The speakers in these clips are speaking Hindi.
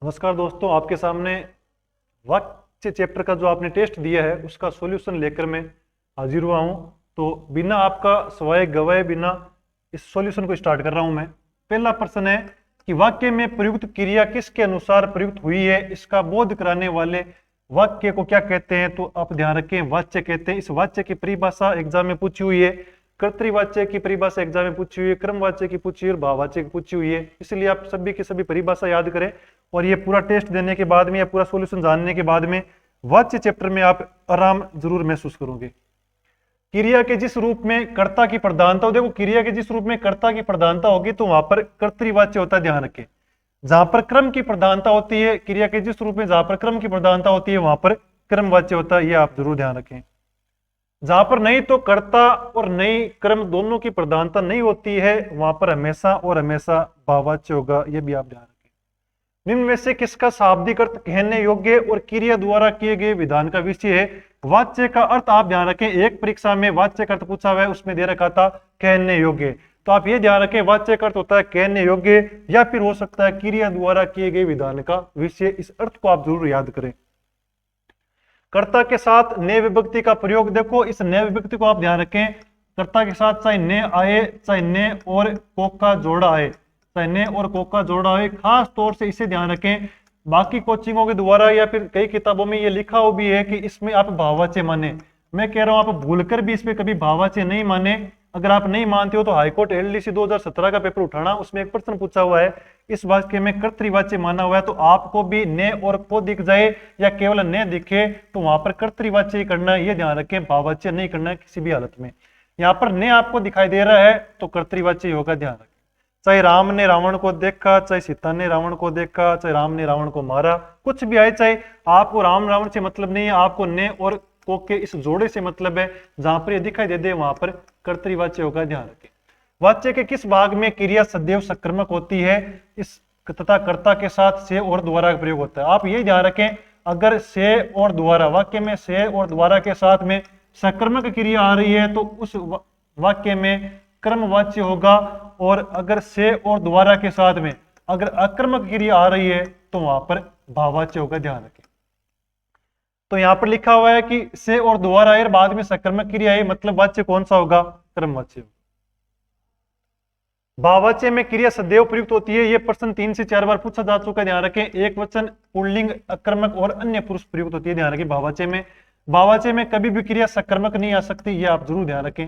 नमस्कार दोस्तों, आपके सामने वाक्य चैप्टर का जो आपने टेस्ट दिया है उसका सॉल्यूशन लेकर मैं हाजिर हुआ हूं। तो बिना आपका समय गवाए बिना इस सॉल्यूशन को स्टार्ट कर रहा हूं मैं। पहला प्रश्न है कि वाक्य में प्रयुक्त क्रिया किसके अनुसार प्रयुक्त हुई है, इसका बोध कराने वाले वाक्य को क्या कहते हैं। तो आप ध्यान रखें, वाच्य कहते हैं। इस वाच्य की परिभाषा एग्जाम में पूछी हुई है। कर्तृवाच्य की परिभाषा एग्जाम में पूछी हुई है, क्रमवाच्य की पूछी हुई है और भाववाच्य की पूछी हुई है। इसलिए आप सभी की सभी परिभाषा याद करें और ये पूरा टेस्ट देने के बाद में या पूरा सॉल्यूशन जानने के बाद में वाच्य चैप्टर में आप आराम जरूर महसूस करोगे। क्रिया के जिस रूप में कर्ता की प्रधानता हो, देखो क्रिया के जिस रूप में कर्ता की प्रधानता होगी तो वहां पर कर्तृवाच्य होता है, ध्यान रखें। जहां पर क्रम की प्रधानता होती है, क्रिया के जिस रूप में जहां पर क्रम की प्रधानता होती है वहां पर क्रमवाच्य होता है, ये आप जरूर ध्यान रखें। जहां पर नहीं तो कर्ता और नहीं क्रम दोनों की प्रधानता नहीं होती है वहां पर हमेशा और हमेशा भाववाच्य होगा, ये भी आप ध्यान रखें। निम्न में से किसका शाब्दिक अर्थ कहने योग्य और क्रिया द्वारा किए गए विधान का विषय है। वाच्य का अर्थ आप ध्यान रखें, एक परीक्षा में वाच्य का अर्थ पूछा हुआ है, उसमें दे रखा था कहने योग्य। तो आप ये ध्यान रखें, वाच्य का अर्थ होता है कहने योग्य या फिर हो सकता है क्रिया द्वारा किए गए विधान का विषय। इस अर्थ को आप जरूर याद करें। कर्ता के साथ ने विभक्ति का प्रयोग, देखो इस ने विभक्ति को आप ध्यान रखें। कर्ता के साथ चाहे ने आए, चाहे ने और कोक का जोड़ा आए, चाहे ने और कोक का जोड़ा आए, खास तौर से इसे ध्यान रखें। बाकी कोचिंगों के द्वारा या फिर कई किताबों में ये लिखा हो भी है कि इसमें आप भाववाच्य माने। मैं कह रहा हूं आप भूलकर भी इसमें कभी भाववाच्य नहीं माने। अगर आप नहीं मानते हो तो हाईकोर्ट एलडीसी 2017 का पेपर उठाना, उसमें एक प्रश्न पूछा हुआ है इस वाक्य में कर्तृवाच्य माना हुआ है, तो आपको भी ने और को दिख जाए या केवल ने दिखे तो वहां पर कर्तृवाच्य ही करना है, ये ध्यान रखें, भाववाच्य नहीं करना है किसी भी हालत में। यहाँ पर ने आपको दिखाई दे रहा है तो कर्तृवाच्य होगा, ध्यान रखें। चाहे राम ने रावण को देखा, चाहे सीता ने रावण को देखा, चाहे राम ने रावण को मारा, कुछ भी आए, चाहे आपको राम रावण से मतलब नहीं है, आपको ने और को के इस जोड़े से मतलब है, जहां पर ये दिखाई दे दे वहां पर कर्तृवाच्य होगा, ध्यान रखें। वाच्य के किस भाग में क्रिया सदैव सक्रामक होती है, इस तथा कर्ता के साथ से और द्वारा का प्रयोग होता है। आप ये ध्यान रखें, अगर से और द्वारा, वाक्य में से और द्वारा के साथ में सक्रामक क्रिया आ रही है तो उस वाक्य में क्रमवाच्य होगा, और अगर से और द्वारा के साथ में अगर आक्रमक क्रिया आ रही है तो वहां पर भाववाच्य होगा, ध्यान रखें। तो यहां पर लिखा हुआ है कि से और द्वारा है बाद में सक्रामक क्रिया है, मतलब वाच्य कौन सा होगा, क्रमवाच्य। भाववाच्य में क्रिया सदैव प्रयुक्त होती है, यह प्रश्न 3 से 4 बार पूछा जा चुका है, ध्यान रखें। एक वचन, पुल्लिंग, आक्रमक और अन्य पुरुष प्रयुक्त होती है, ध्यान रखें। भाववाच्य में भाववाच्य में कभी भी क्रिया सक्रामक नहीं आ सकती, यह आप जरूर ध्यान रखें।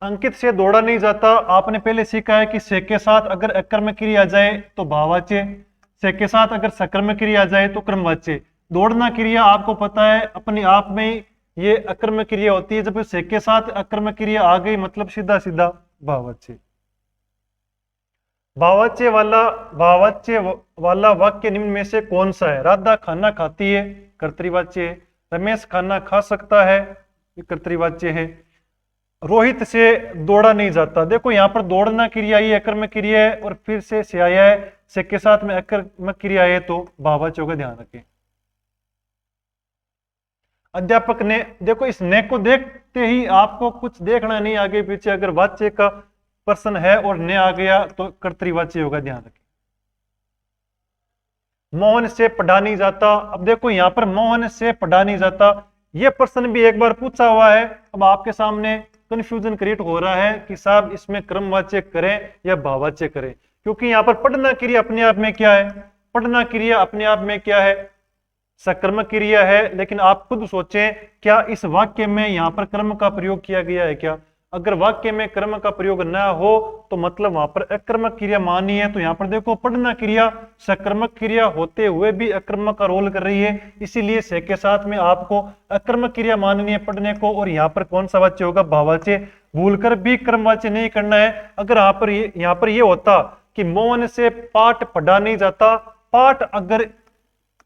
अंकित से दौड़ा नहीं जाता, आपने पहले सीखा है कि से के साथ अगर अकर्मक क्रिया आ जाए तो भाववाच्य, से के साथ अगर सकर्मक क्रिया आ जाए तो क्रमवाच्य। दौड़ना क्रिया आपको पता है अपने आप में ये अकर्मक क्रिया होती है, जब से के साथ अकर्मक क्रिया आ गई मतलब सीधा सीधा भाववाच्य। भाववाच्य वाला वाक्य निम्न में से कौन सा है। राधा खाना खाती है, कर्तृवाच्य है। रमेश खाना खा सकता है, कर्तृवाच्य है। रोहित से दौड़ा नहीं जाता, देखो यहाँ पर दौड़ना क्रिया ये अकर्मक क्रिया है और फिर से आया है, से के साथ में अकर्मक क्रिया है तो भाववाच्य का ध्यान रखें। अध्यापक ने, देखो इस ने को देखते ही आपको कुछ देखना नहीं आगे पीछे, अगर वाच्य का प्रश्न है और ने आ गया तो कर्तृवाच्य होगा, ध्यान रखें। मोहन से पढ़ा नहीं जाता, अब देखो यहाँ पर मोहन से पढ़ा नहीं जाता, यह प्रश्न भी एक बार पूछा हुआ है। अब आपके सामने कंफ्यूजन क्रिएट हो रहा है कि साहब इसमें क्रमवाच्य करें या भाववाच्य करें, क्योंकि यहाँ पर पढ़ना क्रिया अपने आप में क्या है, पढ़ना क्रिया अपने आप में क्या है, सक्रामक क्रिया है। लेकिन आप खुद सोचें, क्या इस वाक्य में यहाँ पर कर्म का प्रयोग किया गया है क्या। अगर वाक्य में कर्म का प्रयोग न हो तो मतलब वहां पर अकर्मक क्रिया मानी है। तो यहाँ पर देखो पढ़ना क्रिया सक्रामक क्रिया होते हुए भी अकर्मक का रोल कर रही है, इसीलिए से के साथ में आपको अकर्मक क्रिया माननी है पढ़ने को, और यहाँ पर कौन सा वाच्य होगा, भाववाच्य। भूलकर भी क्रमवाच्य नहीं करना है। अगर यहाँ पर ये होता कि मोहन से पाठ पढ़ा नहीं जाता, पाठ अगर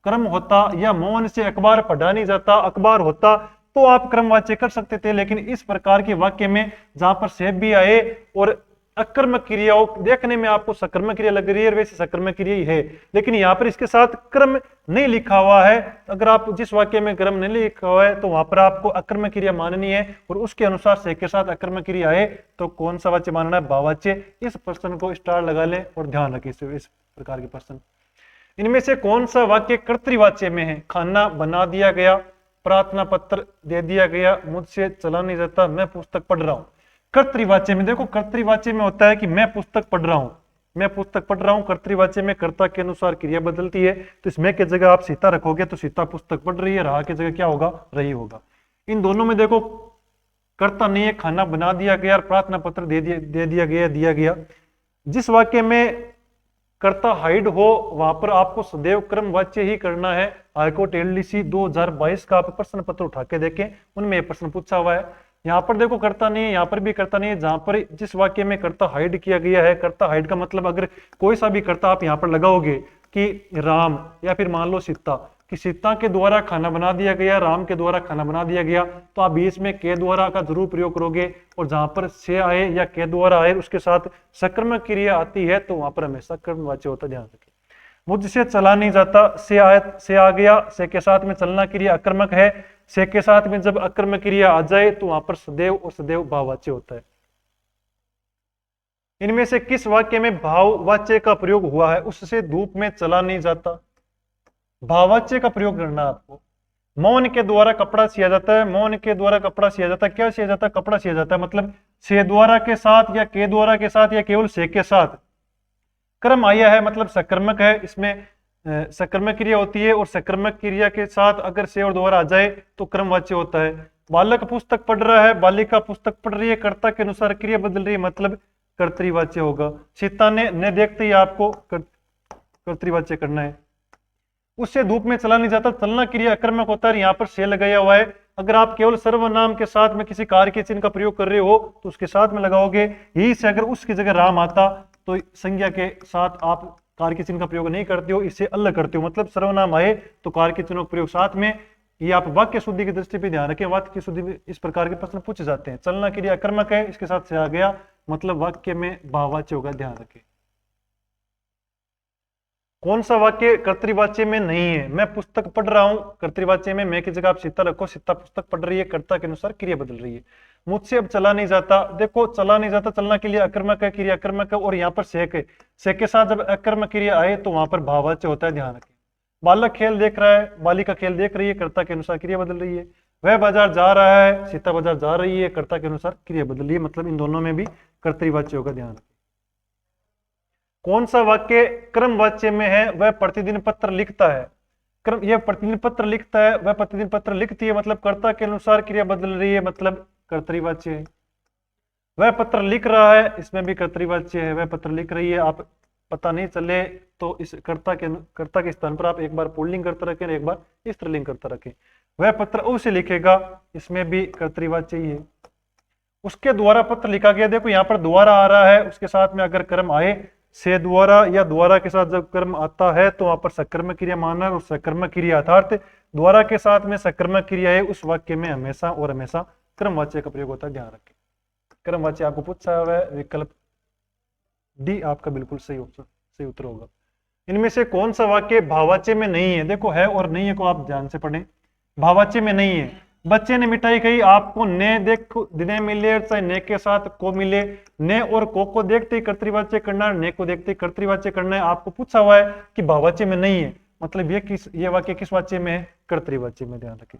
क्रम होता, या मोहन से अखबार पढ़ा नहीं जाता अखबार होता, तो आप क्रमवाच्य कर सकते थे। लेकिन इस प्रकार के वाक्य में जहां पर से भी आए और अकर्मक क्रियाओं देखने में आपको सक्रामक क्रिया लग रही है, वैसे सक्रामक क्रिया ही है, लेकिन यहाँ पर इसके साथ क्रम नहीं लिखा हुआ है। अगर आप जिस वाक्य में क्रम नहीं लिखा हुआ है तो वहां पर आपको अकर्मक क्रिया माननी है, और उसके अनुसार से के साथ अकर्मक क्रिया आए तो कौन सा वाच्य मानना है, भाववाच्य। इस प्रश्न को स्टार लगा ले और ध्यान रखें इस प्रकार के प्रश्न। इनमें से कौन सा वाक्य कर्तृवाच्य में है? खाना बना दिया गया, प्रार्थना पत्र दे दिया गया, मुझसे चला नहीं जाता, मैं पुस्तक पढ़ रहा हूं। कर्तृवाच्य में देखो, कर्तृवाच्य में होता है कि मैं पुस्तक पढ़ रहा हूं, मैं पुस्तक पढ़ रहा हूं। कर्तृवाच्य में कर्ता के अनुसार क्रिया बदलती है, तो इसमें की जगह आप सीता रखोगे तो सीता पुस्तक पढ़ रही है, रहा की जगह क्या होगा? रही होगा। इन दोनों में देखो कर्ता नहीं है, खाना बना दिया गया और प्रार्थना पत्र दे दिया गया। जिस वाक्य में कर्ता हाइड हो वहां पर आपको सदैव क्रम वाच्य ही करना है। हाईकोर्ट एलडीसी 2022 का आप प्रश्न पत्र उठा के देखें, उनमें यह प्रश्न पूछा हुआ है। यहाँ पर देखो कर्ता नहीं है, यहाँ पर भी कर्ता नहीं है। जहां पर जिस वाक्य में कर्ता हाइड किया गया है, कर्ता हाइड का मतलब अगर कोई सा भी कर्ता आप यहाँ पर लगाओगे कि राम या फिर मान लो सीता, कि सीता के द्वारा खाना बना दिया गया, राम के द्वारा खाना बना दिया गया, तो आप बीच में के द्वारा का जरूर प्रयोग करोगे। और जहां पर से आए या के द्वारा आए उसके साथ सकर्मक क्रिया आती है तो वहां पर हमेशा कर्मवाच्य होता है, ध्यान रखें। मुझसे चला नहीं जाता, से आ गया, से के साथ में चलना क्रिया अकर्मक है। से के साथ में जब अकर्मक क्रिया आ जाए तो वहां पर सदैव और सदैव भाववाच्य होता है। इनमें से किस वाक्य में भाववाच्य का प्रयोग हुआ है? उससे धूप में चला नहीं जाता, भाववाच्य का प्रयोग करना आपको। मौन के द्वारा कपड़ा सिया जाता है, मौन के द्वारा कपड़ा सिया जाता है। क्या सिया जाता है? कपड़ा सिया जाता है। मतलब से द्वारा के साथ या के द्वारा के साथ या केवल से के साथ क्रम आया है, मतलब सकर्मक है। इसमें सकर्मक क्रिया होती है और सकर्मक क्रिया के साथ अगर से और द्वारा आ जाए तो क्रमवाच्य होता है। बालक पुस्तक पढ़ रहा है, बालिका पुस्तक पढ़ रही है, कर्ता के अनुसार क्रिया बदल रही है, मतलब कर्तृवाच्य होगा। सीता ने देखते ही आपको कर्तृवाच्य करना है। उससे धूप में चला नहीं जाता, चलना क्रिया अकर्मक होता है, यहाँ पर से लगाया हुआ है। अगर आप केवल सर्वनाम के साथ में किसी कार्य के चिन्ह का प्रयोग कर रहे हो तो उसके साथ में लगाओगे। यही से अगर उसकी जगह राम आता तो संज्ञा के साथ आप कार्य के चिन्ह का प्रयोग नहीं करते हो, इससे अलग करते हो। मतलब सर्वनाम आए तो कार्य के चिन्हों का प्रयोग साथ में। ये आप वाक्य शुद्धि की दृष्टि पे ध्यान रखें, वाक्य की शुद्धि में इस प्रकार के प्रश्न पूछे जाते हैं। चलना क्रिया अकर्मक है, इसके साथ से आ गया, मतलब वाक्य में भाववाच्य होगा, ध्यान रखें। कौन सा वाक्य कर्तृवाच्य में नहीं है? मैं पुस्तक पढ़ रहा हूं, कर्तृवाच्य में मैं की जगह आप सीता रखो, सीता पुस्तक पढ़ रही है, कर्ता के अनुसार क्रिया बदल रही है। मुझसे अब चला नहीं जाता, देखो चला नहीं जाता चलना के लिए अकर्मक है, क्रिया अकर्मक है, और यहाँ पर सेक है। सेक के साथ जब अकर्मक क्रिया आए तो वहां पर भाववाच्य होता है, ध्यान रखें। बालक खेल देख रहा है, बालिका खेल देख रही है, कर्ता के अनुसार क्रिया बदल रही है। वह बाजार जा रहा है, सीता बाजार जा रही है, कर्ता के अनुसार क्रिया बदल रही है, मतलब इन दोनों में भी कर्तृवाच्य होगा, ध्यान रखें। कौन सा वाक्य क्रमवाच्य में है? वह प्रतिदिन पत्र लिखता है। क्रम, यह प्रतिदिन पत्र लिखता है, वह प्रतिदिन पत्र लिखती है, मतलब कर्ता के अनुसार क्रिया बदल रही है, मतलब कर्तृवाच्य है। वह पत्र लिख रहा है, इसमें भी कर्तृवाच्य है, वह पत्र लिख रही है। आप पता नहीं चले तो इस कर्ता के स्थान पर आप एक बार पुल्लिंग करता रखें, एक बार स्त्रीलिंग करता रखें। वह पत्र अवश्य लिखेगा, इसमें भी कर्तृवाच्य ही है। उसके द्वारा पत्र लिखा गया, देखो यहाँ पर द्वारा आ रहा है, उसके साथ में अगर कर्म आए, से द्वारा या द्वारा के साथ जब कर्म आता है तो वहां पर सकर्मक क्रिया मानना है, और सकर्मक क्रिया अर्थात द्वारा के साथ में सकर्मक क्रिया है, उस वाक्य में हमेशा और हमेशा क्रमवाच्य का प्रयोग होता है, ध्यान रखें। क्रमवाच्य आपको पूछा हुआ है, विकल्प डी आपका बिल्कुल सही ऑप्शन, सही उत्तर होगा। इनमें से कौन सा वाक्य भाववाच्य में नहीं है? देखो है और नहीं है को आप ध्यान से पढ़ें। भाववाच्य में नहीं है। बच्चे ने मिठाई खाई, आपको ने देख ने मिले चाहे ने के साथ को मिले, ने और को देखते ही कर्तृवाच्य करना है, ने को देखते ही कर्तृवाच्य करना है। आपको पूछा हुआ है कि भाववाच्य में नहीं है, मतलब ये वाक्य किस वाच्य में है? कर्तृवाच्य में, ध्यान रखें।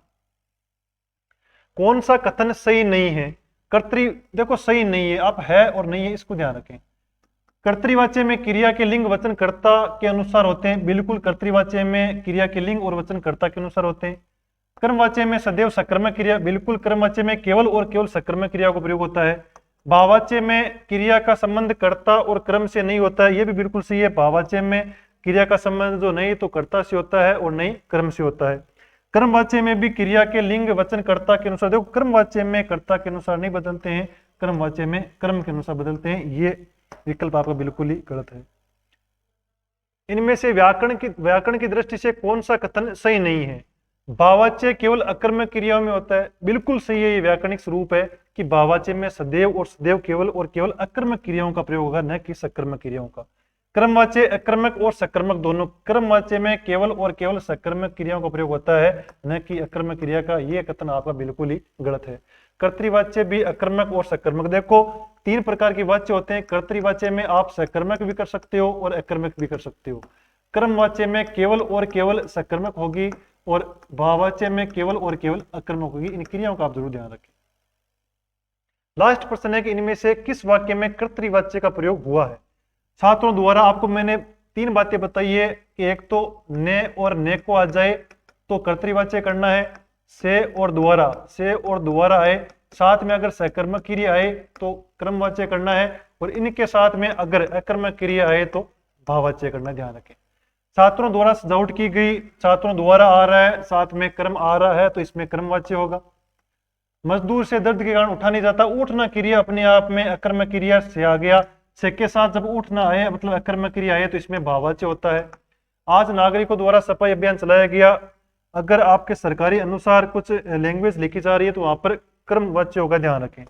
कौन सा कथन सही नहीं है? देखो सही नहीं है, आप है और नहीं है इसको ध्यान रखें। कर्तृवाच्य में क्रिया के लिंग वचन कर्ता के अनुसार होते हैं, बिल्कुल कर्तृवाच्य में क्रिया के लिंग और वचन कर्ता के अनुसार होते हैं। कर्मवाच्य में सदैव सकर्मक क्रिया, बिल्कुल कर्मवाच्य में केवल और केवल सकर्मक क्रिया का प्रयोग होता है। भाववाच्य में क्रिया का संबंध कर्ता और कर्म से नहीं होता है, यह भी बिल्कुल सही है। भाववाच्य में क्रिया का संबंध जो नहीं तो कर्ता से होता है और नहीं कर्म से होता है। कर्मवाच्य में भी क्रिया के लिंग वचन कर्ता के अनुसार, देखो कर्मवाच्य में कर्ता के अनुसार नहीं बदलते हैं, कर्मवाच्य में कर्म के अनुसार बदलते हैं। ये विकल्प आपका बिल्कुल ही गलत है। इनमें से व्याकरण की दृष्टि से कौन सा कथन सही नहीं है? भाववाच्य केवल अकर्मक क्रियाओं में होता है, बिल्कुल सही है। ये व्याकरणिक स्वरूप है कि भाववाच्य में सदैव और सदैव केवल और केवल अकर्मक क्रियाओं का प्रयोग होगा, न कि सकर्मक क्रियाओं का। क्रमवाच्य अकर्मक और सकर्मक दोनों, क्रमवाच्य में केवल और केवल सकर्मक क्रियाओं का प्रयोग होता है, न कि अकर्मक क्रिया का। यह कथन आपका बिल्कुल ही गलत है। कर्तृवाच्य भी अकर्मक और सकर्मक। देखो 3 प्रकार के वाच्य होते हैं। कर्तृवाच्य में आप सकर्मक भी कर सकते हो और अकर्मक भी कर सकते हो। कर्मवाच्य में केवल और केवल सकर्मक होगी और भाववाच्य में केवल और केवल अकर्मक होगी। इन क्रियाओं का आप जरूर ध्यान रखें। लास्ट प्रश्न है कि इनमें से किस वाक्य में कर्तृवाच्य का प्रयोग हुआ है। छात्रों द्वारा आपको मैंने 3 बातें बताई है कि एक तो ने और ने को आ जाए तो कर्तृवाच्य करना है, से और द्वारा आए, साथ में अगर सकर्मक क्रिया आए तो क्रमवाच्य करना है, और इनके साथ में अगर अकर्मक क्रिया आए तो भाववाच्य करना। ध्यान रखें। छात्रों द्वारा सजावट की गई, छात्रों द्वारा आ रहा है, साथ में कर्म आ रहा है तो इसमें क्रमवाच्य होगा। मजदूर से दर्द के कारण उठा नहीं जाता, उठना क्रिया अपने आप में अकर्मक क्रिया से आ गया। से के साथ जब उठना आए मतलब अकर्मक क्रिया आए तो इसमें भाववाच्य होता है। आज नागरिकों द्वारा सफाई अभियान चलाया गया, अगर आपके सरकारी अनुसार कुछ लैंग्वेज लिखी जा रही है तो वहां पर क्रमवाच्य होगा। ध्यान रखें।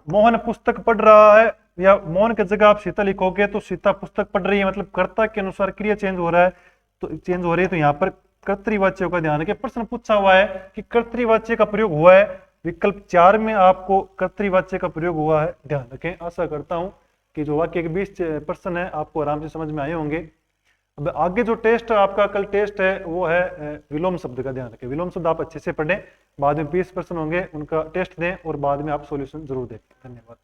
मोहन पुस्तक पढ़ रहा है, या मोहन की जगह आप सीता लिखोगे तो सीता पुस्तक पढ़ रही है, मतलब कर्ता के अनुसार क्रिया चेंज हो रहा है तो यहाँ पर कर्तृवाच्य का ध्यान रखें। प्रश्न पूछा हुआ है कि कर्तृवाच्य का प्रयोग हुआ है, विकल्प 4 में आपको कर्तृवाच्य का प्रयोग हुआ है। ध्यान रखें। आशा करता हूं कि जो वाक्य के 20 प्रश्न है आपको आराम से समझ में आए होंगे। अब आगे जो टेस्ट आपका कल टेस्ट है वो है विलोम शब्द का। ध्यान रखें। विलोम शब्द आप अच्छे से पढ़ें, बाद में 20 प्रश्न होंगे उनका टेस्ट दें और बाद में आप सॉल्यूशन जरूर दें। धन्यवाद।